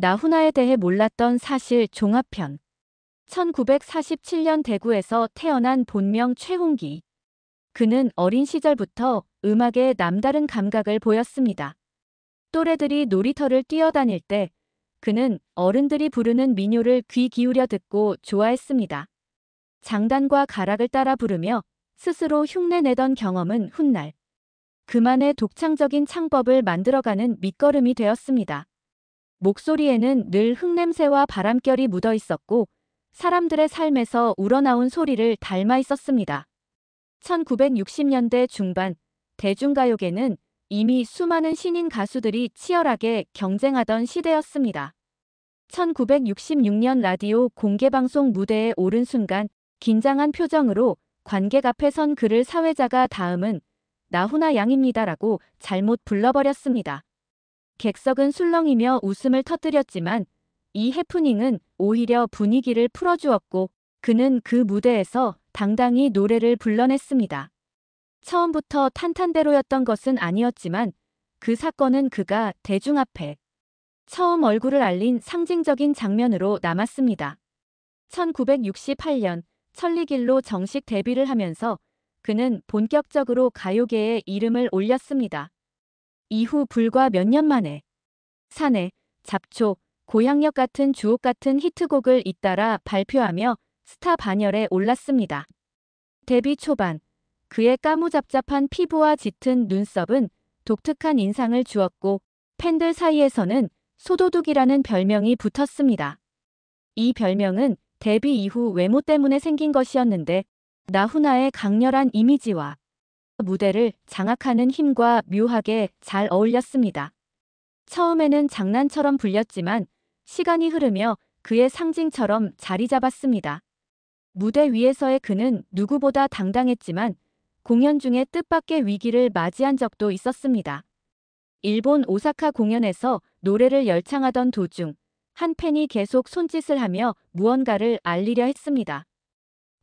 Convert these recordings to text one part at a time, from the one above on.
나훈아에 대해 몰랐던 사실 종합편. 1947년 대구에서 태어난 본명 최홍기. 그는 어린 시절부터 음악에 남다른 감각을 보였습니다. 또래들이 놀이터를 뛰어다닐 때 그는 어른들이 부르는 민요를 귀 기울여 듣고 좋아했습니다. 장단과 가락을 따라 부르며 스스로 흉내내던 경험은 훗날 그만의 독창적인 창법을 만들어가는 밑거름이 되었습니다. 목소리에는 늘 흙냄새와 바람결이 묻어 있었고 사람들의 삶에서 우러나온 소리를 닮아 있었습니다. 1960년대 중반 대중가요계는 이미 수많은 신인 가수들이 치열하게 경쟁하던 시대였습니다. 1966년 라디오 공개방송 무대에 오른 순간 긴장한 표정으로 관객 앞에 선 그를 사회자가 다음은 나훈아 양입니다라고 잘못 불러버렸습니다. 객석은 술렁이며 웃음을 터뜨렸지만 이 해프닝은 오히려 분위기를 풀어주었고 그는 그 무대에서 당당히 노래를 불러냈습니다. 처음부터 탄탄대로였던 것은 아니었지만 그 사건은 그가 대중 앞에 처음 얼굴을 알린 상징적인 장면으로 남았습니다. 1968년 천리길로 정식 데뷔를 하면서 그는 본격적으로 가요계에 이름을 올렸습니다. 이후 불과 몇 년 만에 사내, 잡초, 고향역 같은 주옥 같은 히트곡을 잇따라 발표하며 스타 반열에 올랐습니다. 데뷔 초반 그의 까무잡잡한 피부와 짙은 눈썹은 독특한 인상을 주었고 팬들 사이에서는 소도둑이라는 별명이 붙었습니다. 이 별명은 데뷔 이후 외모 때문에 생긴 것이었는데 나훈아의 강렬한 이미지와 무대를 장악하는 힘과 묘하게 잘 어울렸습니다. 처음에는 장난처럼 불렸지만 시간이 흐르며 그의 상징처럼 자리 잡았습니다. 무대 위에서의 그는 누구보다 당당했지만 공연 중에 뜻밖의 위기를 맞이한 적도 있었습니다. 일본 오사카 공연에서 노래를 열창하던 도중 한 팬이 계속 손짓을 하며 무언가를 알리려 했습니다.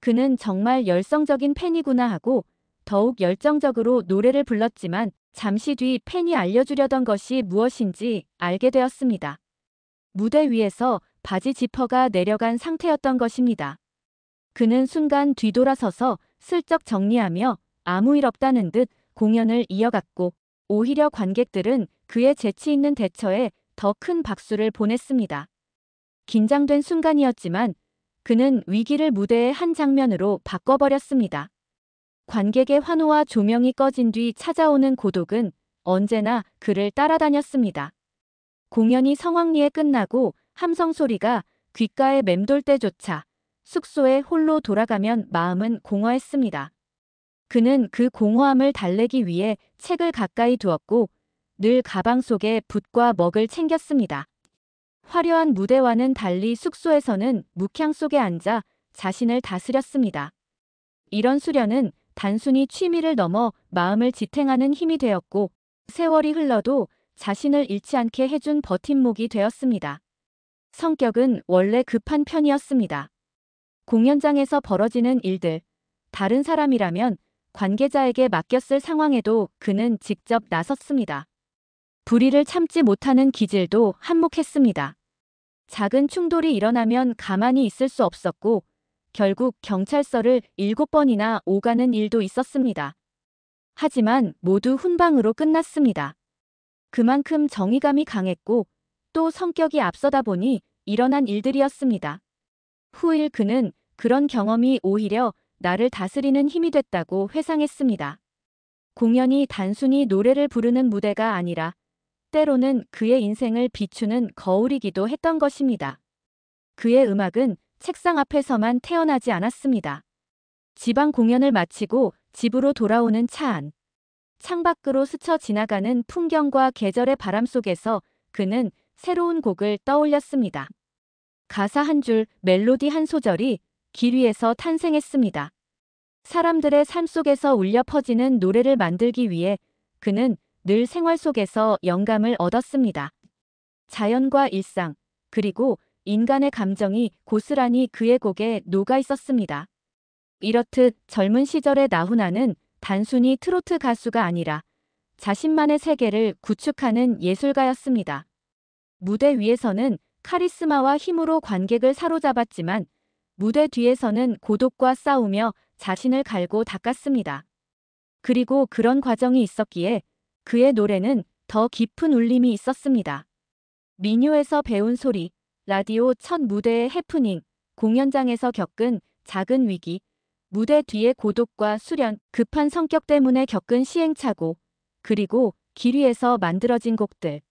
그는 정말 열성적인 팬이구나 하고 더욱 열정적으로 노래를 불렀지만 잠시 뒤 팬이 알려주려던 것이 무엇인지 알게 되었습니다. 무대 위에서 바지 지퍼가 내려간 상태였던 것입니다. 그는 순간 뒤돌아서서 슬쩍 정리하며 아무 일 없다는 듯 공연을 이어갔고 오히려 관객들은 그의 재치 있는 대처에 더 큰 박수를 보냈습니다. 긴장된 순간이었지만 그는 위기를 무대의 한 장면으로 바꿔버렸습니다. 관객의 환호와 조명이 꺼진 뒤 찾아오는 고독은 언제나 그를 따라다녔습니다. 공연이 성황리에 끝나고 함성 소리가 귓가에 맴돌 때조차 숙소에 홀로 돌아가면 마음은 공허했습니다. 그는 그 공허함을 달래기 위해 책을 가까이 두었고 늘 가방 속에 붓과 먹을 챙겼습니다. 화려한 무대와는 달리 숙소에서는 묵향 속에 앉아 자신을 다스렸습니다. 이런 수련은 단순히 취미를 넘어 마음을 지탱하는 힘이 되었고 세월이 흘러도 자신을 잃지 않게 해준 버팀목이 되었습니다. 성격은 원래 급한 편이었습니다. 공연장에서 벌어지는 일들, 다른 사람이라면 관계자에게 맡겼을 상황에도 그는 직접 나섰습니다. 불의를 참지 못하는 기질도 한몫했습니다. 작은 충돌이 일어나면 가만히 있을 수 없었고 결국 경찰서를 7번이나 오가는 일도 있었습니다. 하지만 모두 훈방으로 끝났습니다. 그만큼 정의감이 강했고 또 성격이 앞서다 보니 일어난 일들이었습니다. 후일 그는 그런 경험이 오히려 나를 다스리는 힘이 됐다고 회상했습니다. 공연이 단순히 노래를 부르는 무대가 아니라 때로는 그의 인생을 비추는 거울이기도 했던 것입니다. 그의 음악은 책상 앞에서만 태어나지 않았습니다. 지방 공연을 마치고 집으로 돌아오는 차 안, 창밖으로 스쳐 지나가는 풍경과 계절의 바람 속에서 그는 새로운 곡을 떠올렸습니다. 가사 한 줄, 멜로디 한 소절이 길 위에서 탄생했습니다. 사람들의 삶 속에서 울려 퍼지는 노래를 만들기 위해 그는 늘 생활 속에서 영감을 얻었습니다. 자연과 일상, 그리고 인간의 감정이 고스란히 그의 곡에 녹아 있었습니다. 이렇듯 젊은 시절의 나훈아는 단순히 트로트 가수가 아니라 자신만의 세계를 구축하는 예술가였습니다. 무대 위에서는 카리스마와 힘으로 관객을 사로잡았지만 무대 뒤에서는 고독과 싸우며 자신을 갈고 닦았습니다. 그리고 그런 과정이 있었기에 그의 노래는 더 깊은 울림이 있었습니다. 민요에서 배운 소리, 라디오 첫 무대의 해프닝, 공연장에서 겪은 작은 위기, 무대 뒤의 고독과 수련, 급한 성격 때문에 겪은 시행착오, 그리고 길 위에서 만들어진 곡들.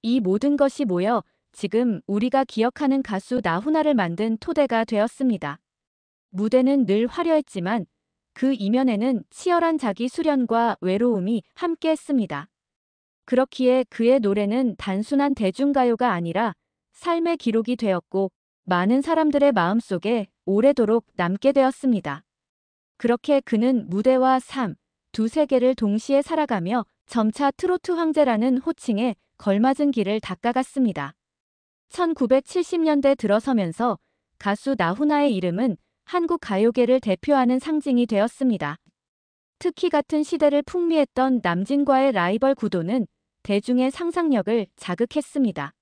이 모든 것이 모여 지금 우리가 기억하는 가수 나훈아를 만든 토대가 되었습니다. 무대는 늘 화려했지만 그 이면에는 치열한 자기 수련과 외로움이 함께했습니다. 그렇기에 그의 노래는 단순한 대중가요가 아니라 삶의 기록이 되었고 많은 사람들의 마음속에 오래도록 남게 되었습니다. 그렇게 그는 무대와 삶, 두 세계를 동시에 살아가며 점차 트로트 황제라는 호칭에 걸맞은 길을 닦아갔습니다. 1970년대 들어서면서 가수 나훈아의 이름은 한국 가요계를 대표하는 상징이 되었습니다. 특히 같은 시대를 풍미했던 남진과의 라이벌 구도는 대중의 상상력을 자극했습니다.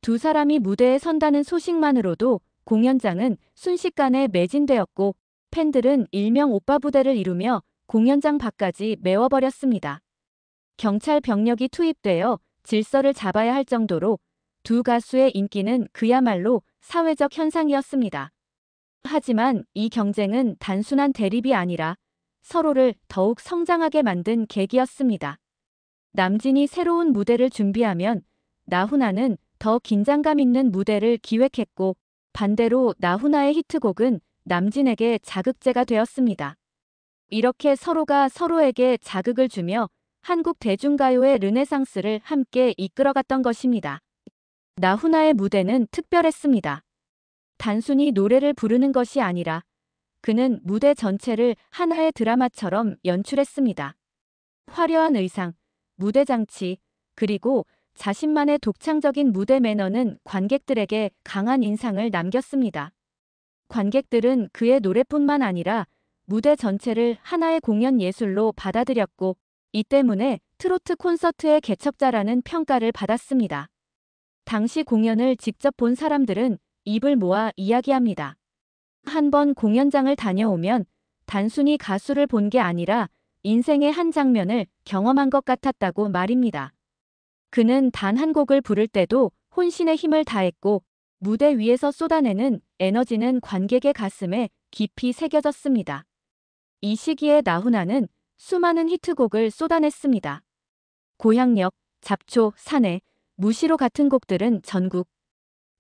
두 사람이 무대에 선다는 소식만으로도 공연장은 순식간에 매진되었고 팬들은 일명 오빠 부대를 이루며 공연장 밖까지 메워버렸습니다. 경찰 병력이 투입되어 질서를 잡아야 할 정도로 두 가수의 인기는 그야말로 사회적 현상이었습니다. 하지만 이 경쟁은 단순한 대립이 아니라 서로를 더욱 성장하게 만든 계기였습니다. 남진이 새로운 무대를 준비하면 나훈아는 더 긴장감 있는 무대를 기획했고 반대로 나훈아의 히트곡은 남진에게 자극제가 되었습니다. 이렇게 서로가 서로에게 자극을 주며 한국 대중가요의 르네상스를 함께 이끌어갔던 것입니다. 나훈아의 무대는 특별했습니다. 단순히 노래를 부르는 것이 아니라 그는 무대 전체를 하나의 드라마처럼 연출했습니다. 화려한 의상, 무대 장치, 그리고 자신만의 독창적인 무대 매너는 관객들에게 강한 인상을 남겼습니다. 관객들은 그의 노래뿐만 아니라 무대 전체를 하나의 공연 예술로 받아들였고 이 때문에 트로트 콘서트의 개척자라는 평가를 받았습니다. 당시 공연을 직접 본 사람들은 입을 모아 이야기합니다. 한 번 공연장을 다녀오면 단순히 가수를 본 게 아니라 인생의 한 장면을 경험한 것 같았다고 말입니다. 그는 단 한 곡을 부를 때도 혼신의 힘을 다했고 무대 위에서 쏟아내는 에너지는 관객의 가슴에 깊이 새겨졌습니다. 이 시기에 나훈아는 수많은 히트곡을 쏟아냈습니다. 고향역, 잡초, 사내, 무시로 같은 곡들은 전국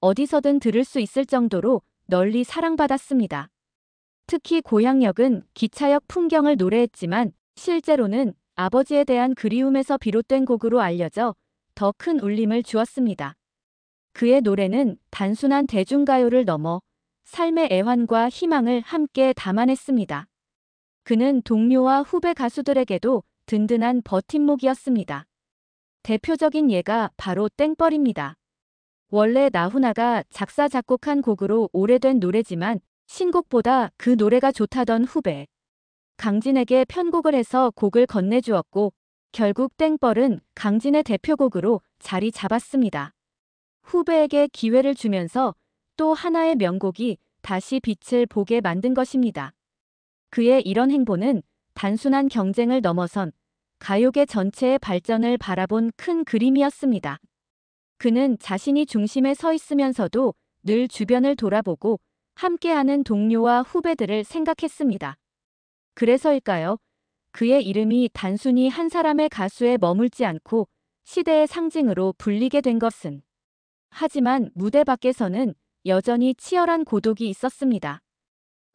어디서든 들을 수 있을 정도로 널리 사랑받았습니다. 특히 고향역은 기차역 풍경을 노래했지만 실제로는 아버지에 대한 그리움에서 비롯된 곡으로 알려져 더 큰 울림을 주었습니다. 그의 노래는 단순한 대중가요를 넘어 삶의 애환과 희망을 함께 담아냈습니다. 그는 동료와 후배 가수들에게도 든든한 버팀목이었습니다. 대표적인 예가 바로 땡벌입니다. 원래 나훈아가 작사 작곡한 곡으로 오래된 노래지만 신곡보다 그 노래가 좋다던 후배 강진에게 편곡을 해서 곡을 건네주었고 결국 땡벌은 강진의 대표곡으로 자리 잡았습니다. 후배에게 기회를 주면서 또 하나의 명곡이 다시 빛을 보게 만든 것입니다. 그의 이런 행보는 단순한 경쟁을 넘어선 가요계 전체의 발전을 바라본 큰 그림이었습니다. 그는 자신이 중심에 서 있으면서도 늘 주변을 돌아보고 함께하는 동료와 후배들을 생각했습니다. 그래서일까요? 그의 이름이 단순히 한 사람의 가수에 머물지 않고 시대의 상징으로 불리게 된 것은. 하지만 무대 밖에서는 여전히 치열한 고독이 있었습니다.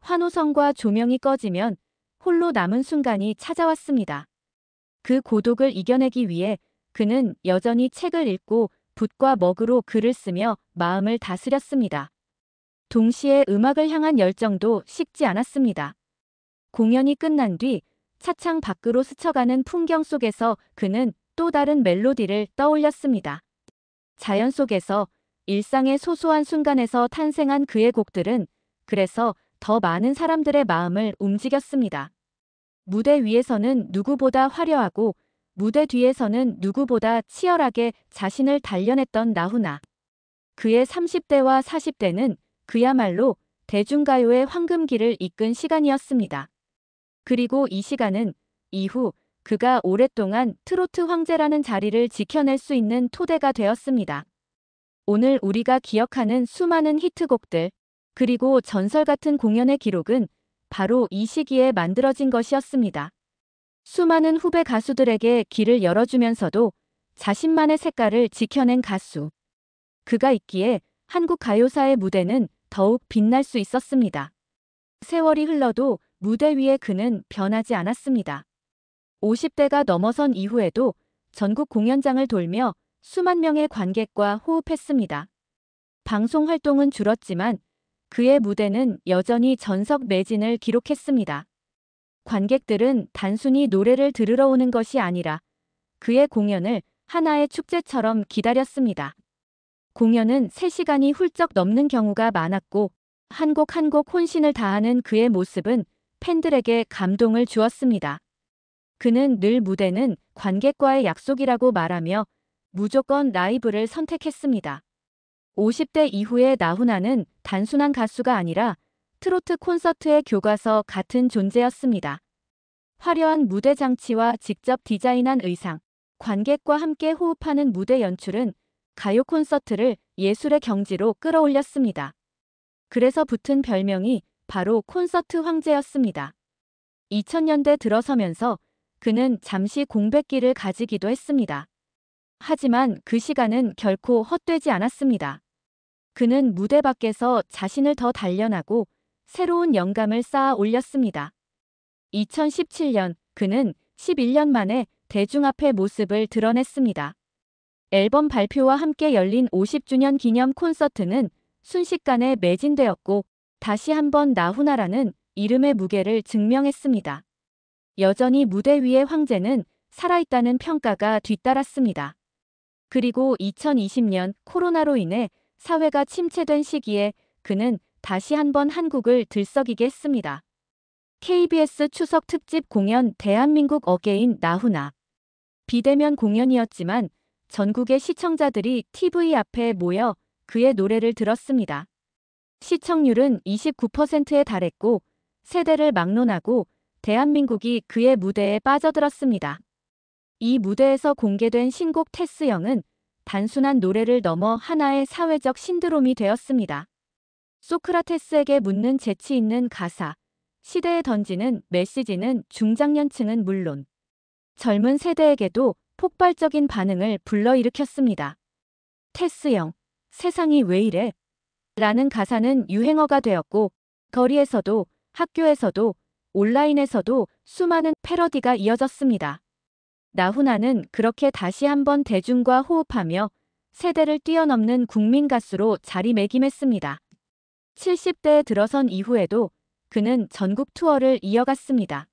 환호성과 조명이 꺼지면 홀로 남은 순간이 찾아왔습니다. 그 고독을 이겨내기 위해 그는 여전히 책을 읽고 붓과 먹으로 글을 쓰며 마음을 다스렸습니다. 동시에 음악을 향한 열정도 식지 않았습니다. 공연이 끝난 뒤 차창 밖으로 스쳐가는 풍경 속에서 그는 또 다른 멜로디를 떠올렸습니다. 자연 속에서 일상의 소소한 순간에서 탄생한 그의 곡들은 그래서 더 많은 사람들의 마음을 움직였습니다. 무대 위에서는 누구보다 화려하고 무대 뒤에서는 누구보다 치열하게 자신을 단련했던 나훈아. 그의 30대와 40대는 그야말로 대중가요의 황금기를 이끈 시간이었습니다. 그리고 이 시간은 이후 그가 오랫동안 트로트 황제라는 자리를 지켜낼 수 있는 토대가 되었습니다. 오늘 우리가 기억하는 수많은 히트곡들, 그리고 전설 같은 공연의 기록은 바로 이 시기에 만들어진 것이었습니다. 수많은 후배 가수들에게 길을 열어주면서도 자신만의 색깔을 지켜낸 가수. 그가 있기에 한국 가요사의 무대는 더욱 빛날 수 있었습니다. 세월이 흘러도 무대 위에 그는 변하지 않았습니다. 50대가 넘어선 이후에도 전국 공연장을 돌며 수만 명의 관객과 호흡했습니다. 방송 활동은 줄었지만 그의 무대는 여전히 전석 매진을 기록했습니다. 관객들은 단순히 노래를 들으러 오는 것이 아니라 그의 공연을 하나의 축제처럼 기다렸습니다. 공연은 3시간이 훌쩍 넘는 경우가 많았고 한 곡 한 곡 혼신을 다하는 그의 모습은 팬들에게 감동을 주었습니다. 그는 늘 무대는 관객과의 약속이라고 말하며 무조건 라이브를 선택했습니다. 50대 이후의 나훈아는 단순한 가수가 아니라 트로트 콘서트의 교과서 같은 존재였습니다. 화려한 무대 장치와 직접 디자인한 의상, 관객과 함께 호흡하는 무대 연출은 가요 콘서트를 예술의 경지로 끌어올렸습니다. 그래서 붙은 별명이 바로 콘서트 황제였습니다. 2000년대 들어서면서 그는 잠시 공백기를 가지기도 했습니다. 하지만 그 시간은 결코 헛되지 않았습니다. 그는 무대 밖에서 자신을 더 단련하고 새로운 영감을 쌓아 올렸습니다. 2017년 그는 11년 만에 대중 앞의 모습을 드러냈습니다. 앨범 발표와 함께 열린 50주년 기념 콘서트는 순식간에 매진되었고 다시 한번 나훈아라는 이름의 무게를 증명했습니다. 여전히 무대 위의 황제는 살아있다는 평가가 뒤따랐습니다. 그리고 2020년 코로나로 인해 사회가 침체된 시기에 그는 다시 한번 한국을 들썩이게 했습니다. KBS 추석 특집 공연 대한민국 어게인 나훈아. 비대면 공연이었지만 전국의 시청자들이 TV 앞에 모여 그의 노래를 들었습니다. 시청률은 29%에 달했고 세대를 막론하고 대한민국이 그의 무대에 빠져들었습니다. 이 무대에서 공개된 신곡 테스형은 단순한 노래를 넘어 하나의 사회적 신드롬이 되었습니다. 소크라테스에게 묻는 재치 있는 가사, 시대에 던지는 메시지는 중장년층은 물론 젊은 세대에게도 폭발적인 반응을 불러일으켰습니다. 테스형, 세상이 왜 이래? 라는 가사는 유행어가 되었고 거리에서도 학교에서도 온라인에서도 수많은 패러디가 이어졌습니다. 나훈아는 그렇게 다시 한번 대중과 호흡하며 세대를 뛰어넘는 국민 가수로 자리매김했습니다. 70대에 들어선 이후에도 그는 전국 투어를 이어갔습니다.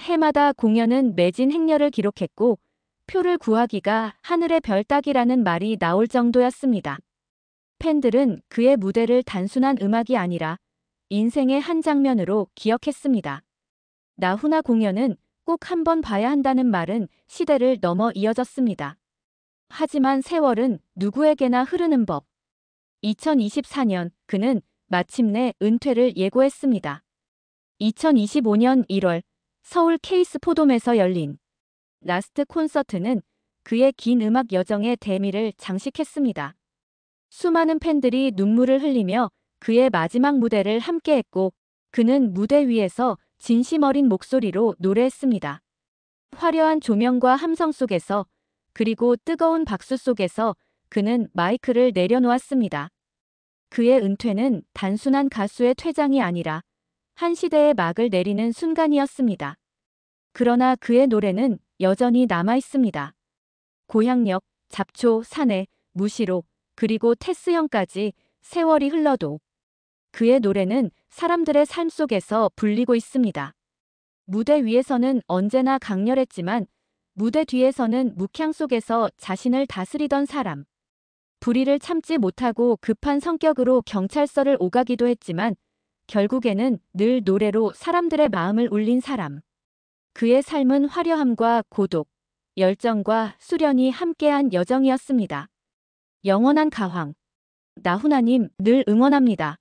해마다 공연은 매진 행렬을 기록했고 표를 구하기가 하늘의 별 따기라는 말이 나올 정도였습니다. 팬들은 그의 무대를 단순한 음악이 아니라 인생의 한 장면으로 기억했습니다. 나훈아 공연은 꼭 한번 봐야 한다는 말은 시대를 넘어 이어졌습니다. 하지만 세월은 누구에게나 흐르는 법. 2024년 그는 마침내 은퇴를 예고했습니다. 2025년 1월 서울 K스포돔에서 열린 라스트 콘서트는 그의 긴 음악 여정의 대미를 장식했습니다. 수많은 팬들이 눈물을 흘리며 그의 마지막 무대를 함께했고 그는 무대 위에서 진심 어린 목소리로 노래했습니다. 화려한 조명과 함성 속에서 그리고 뜨거운 박수 속에서 그는 마이크를 내려놓았습니다. 그의 은퇴는 단순한 가수의 퇴장이 아니라 한 시대의 막을 내리는 순간이었습니다. 그러나 그의 노래는 여전히 남아있습니다. 고향역, 잡초, 사내, 무시로, 그리고 테스형까지 세월이 흘러도 그의 노래는 사람들의 삶 속에서 불리고 있습니다. 무대 위에서는 언제나 강렬했지만 무대 뒤에서는 묵향 속에서 자신을 다스리던 사람. 불의를 참지 못하고 급한 성격으로 경찰서를 오가기도 했지만 결국에는 늘 노래로 사람들의 마음을 울린 사람. 그의 삶은 화려함과 고독, 열정과 수련이 함께한 여정이었습니다. 영원한 가왕. 나훈아님 늘 응원합니다.